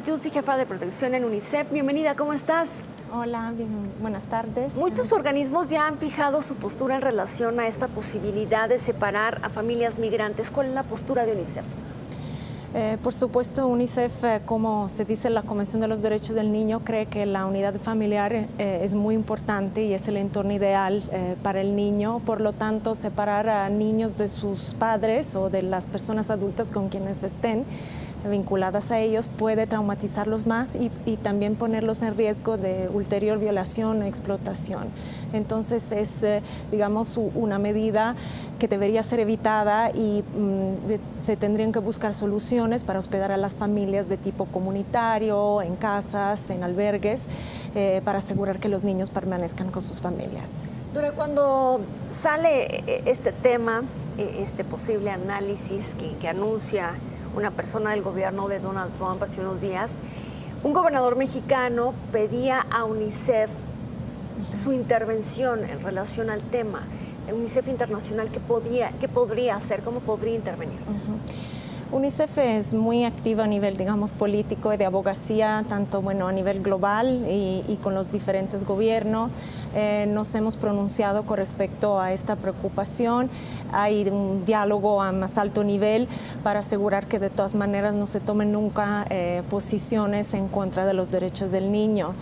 Yusi, jefa de protección en UNICEF. Bienvenida, ¿cómo estás? Hola, buenas tardes. Muchos organismos ya han fijado su postura en relación a esta posibilidad de separar a familias migrantes. ¿Cuál es la postura de UNICEF? Por supuesto, UNICEF, como se dice en la Convención de los Derechos del Niño, cree que la unidad familiar es muy importante y es el entorno ideal para el niño. Por lo tanto, separar a niños de sus padres o de las personas adultas con quienes estén vinculadas a ellos puede traumatizarlos más y también ponerlos en riesgo de ulterior violación o explotación. Entonces es, digamos, una medida que debería ser evitada y se tendrían que buscar soluciones para hospedar a las familias de tipo comunitario, en casas, en albergues, para asegurar que los niños permanezcan con sus familias. Dora, cuando sale este tema, este posible análisis que anuncia una persona del gobierno de Donald Trump hace unos días, un gobernador mexicano pedía a UNICEF su intervención en relación al tema. UNICEF Internacional, ¿qué podría hacer? ¿Cómo podría intervenir? UNICEF es muy activa a nivel, digamos, político y de abogacía, tanto a nivel global y con los diferentes gobiernos. Nos hemos pronunciado con respecto a esta preocupación. Hay un diálogo a más alto nivel para asegurar que de todas maneras no se tomen nunca posiciones en contra de los derechos del niño.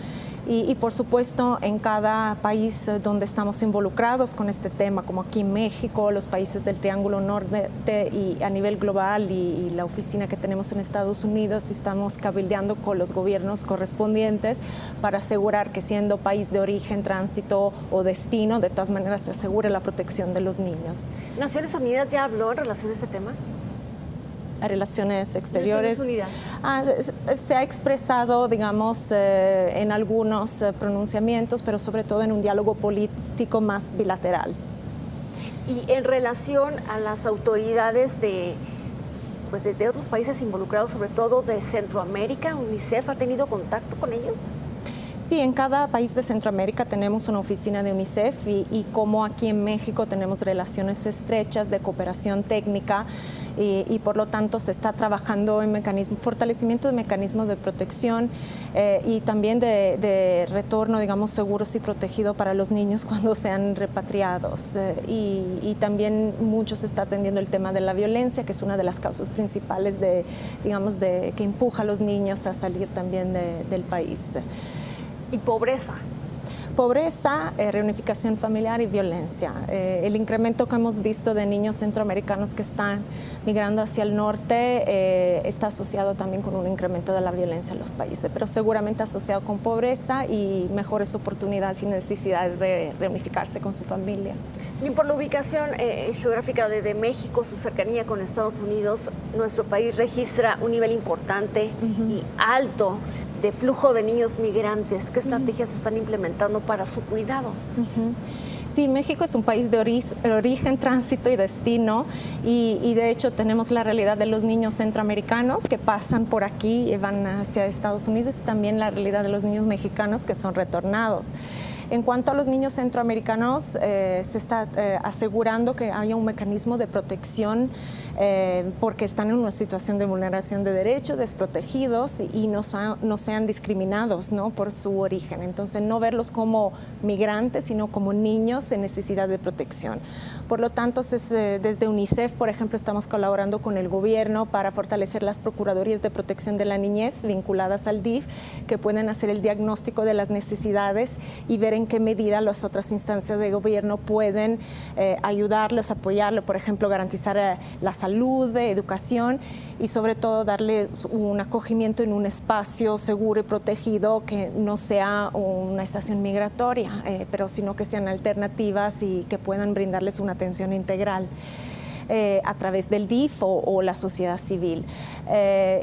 Y por supuesto, en cada país donde estamos involucrados con este tema, como aquí en México, los países del Triángulo Norte y a nivel global y la oficina que tenemos en Estados Unidos, estamos cabildeando con los gobiernos correspondientes para asegurar que siendo país de origen, tránsito o destino, de todas maneras se asegure la protección de los niños. ¿Naciones Unidas ya habló en relación a este tema? A Relaciones Exteriores. Naciones Unidas. Se ha expresado, digamos, en algunos pronunciamientos, pero sobre todo en un diálogo político más bilateral. Y en relación a las autoridades de otros países involucrados, sobre todo de Centroamérica, ¿UNICEF ha tenido contacto con ellos? Sí, en cada país de Centroamérica tenemos una oficina de UNICEF y como aquí en México tenemos relaciones estrechas de cooperación técnica y por lo tanto se está trabajando en fortalecimiento de mecanismos de protección y también de retorno, digamos, seguros y protegido para los niños cuando sean repatriados. Y también mucho se está atendiendo el tema de la violencia, que es una de las causas principales que empuja a los niños a salir también del país. ¿Y pobreza? Pobreza, reunificación familiar y violencia. El incremento que hemos visto de niños centroamericanos que están migrando hacia el norte está asociado también con un incremento de la violencia en los países, pero seguramente asociado con pobreza y mejores oportunidades y necesidades de reunificarse con su familia. Y por la ubicación geográfica de México, su cercanía con Estados Unidos, nuestro país registra un nivel importante y alto de flujo de niños migrantes. ¿Qué estrategias están implementando para su cuidado? Sí, México es un país de origen, tránsito y destino y de hecho tenemos la realidad de los niños centroamericanos que pasan por aquí y van hacia Estados Unidos y también la realidad de los niños mexicanos que son retornados. En cuanto a los niños centroamericanos, se está asegurando que haya un mecanismo de protección porque están en una situación de vulneración de derechos, desprotegidos y no sean discriminados, ¿no?, por su origen. Entonces, no verlos como migrantes, sino como niños en necesidad de protección. Por lo tanto, desde UNICEF, por ejemplo, estamos colaborando con el gobierno para fortalecer las procuradurías de protección de la niñez vinculadas al DIF, que pueden hacer el diagnóstico de las necesidades y ver en qué medida las otras instancias de gobierno pueden ayudarlos, apoyarlos, por ejemplo, garantizar la salud, educación y sobre todo darle un acogimiento en un espacio seguro y protegido que no sea una estación migratoria, pero sino que sean alternativas y que puedan brindarles una atención integral. A través del DIF o la sociedad civil.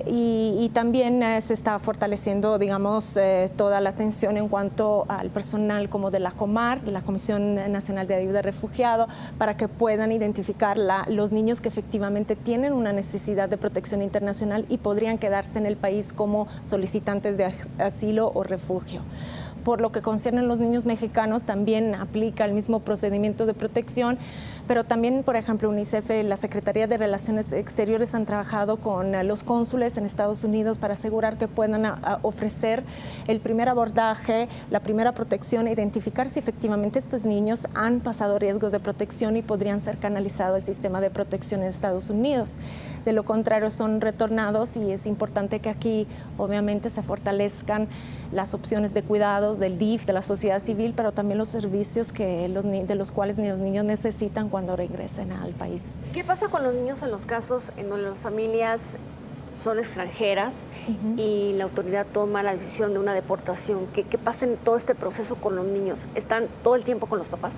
Y también se está fortaleciendo, digamos, toda la atención en cuanto al personal como de la COMAR, la Comisión Nacional de Ayuda a Refugiados, para que puedan identificar los niños que efectivamente tienen una necesidad de protección internacional y podrían quedarse en el país como solicitantes de asilo o refugio. por lo que concierne a los niños mexicanos, también aplica el mismo procedimiento de protección, pero también, por ejemplo, UNICEF, la Secretaría de Relaciones Exteriores han trabajado con los cónsules en Estados Unidos para asegurar que puedan ofrecer el primer abordaje, la primera protección, identificar si efectivamente estos niños han pasado riesgos de protección y podrían ser canalizados al sistema de protección en Estados Unidos. De lo contrario, son retornados y es importante que aquí, obviamente, se fortalezcan las opciones de cuidados del DIF, de la sociedad civil, pero también los servicios de los cuales los niños necesitan cuando regresen al país. ¿Qué pasa con los niños en los casos en donde las familias son extranjeras y la autoridad toma la decisión de una deportación? ¿Qué pasa en todo este proceso con los niños? ¿Están todo el tiempo con los papás?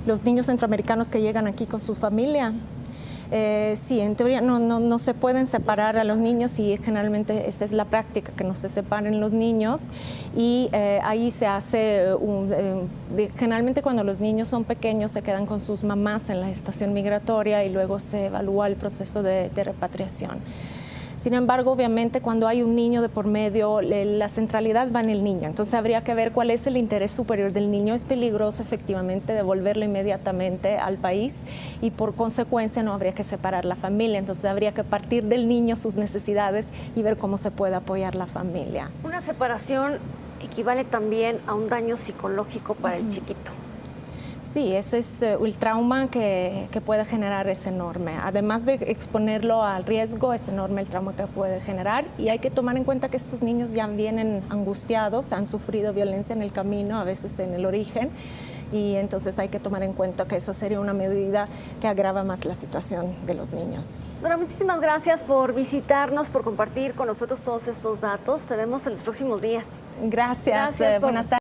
Los niños centroamericanos que llegan aquí con su familia, sí, en teoría no se pueden separar a los niños y generalmente esa es la práctica, que no se separen los niños y ahí se hace, generalmente cuando los niños son pequeños se quedan con sus mamás en la estación migratoria y luego se evalúa el proceso de repatriación. Sin embargo, obviamente, cuando hay un niño de por medio, la centralidad va en el niño. Entonces, habría que ver cuál es el interés superior del niño. Es peligroso, efectivamente, devolverlo inmediatamente al país y, por consecuencia, no habría que separar la familia. Entonces, habría que partir del niño, sus necesidades y ver cómo se puede apoyar la familia. Una separación equivale también a un daño psicológico para el chiquito. Sí, ese es el trauma que puede generar, es enorme. Además de exponerlo al riesgo, es enorme el trauma que puede generar y hay que tomar en cuenta que estos niños ya vienen angustiados, han sufrido violencia en el camino, a veces en el origen, y entonces hay que tomar en cuenta que esa sería una medida que agrava más la situación de los niños. Dora, muchísimas gracias por visitarnos, por compartir con nosotros todos estos datos. Te vemos en los próximos días. Gracias, buenas tardes.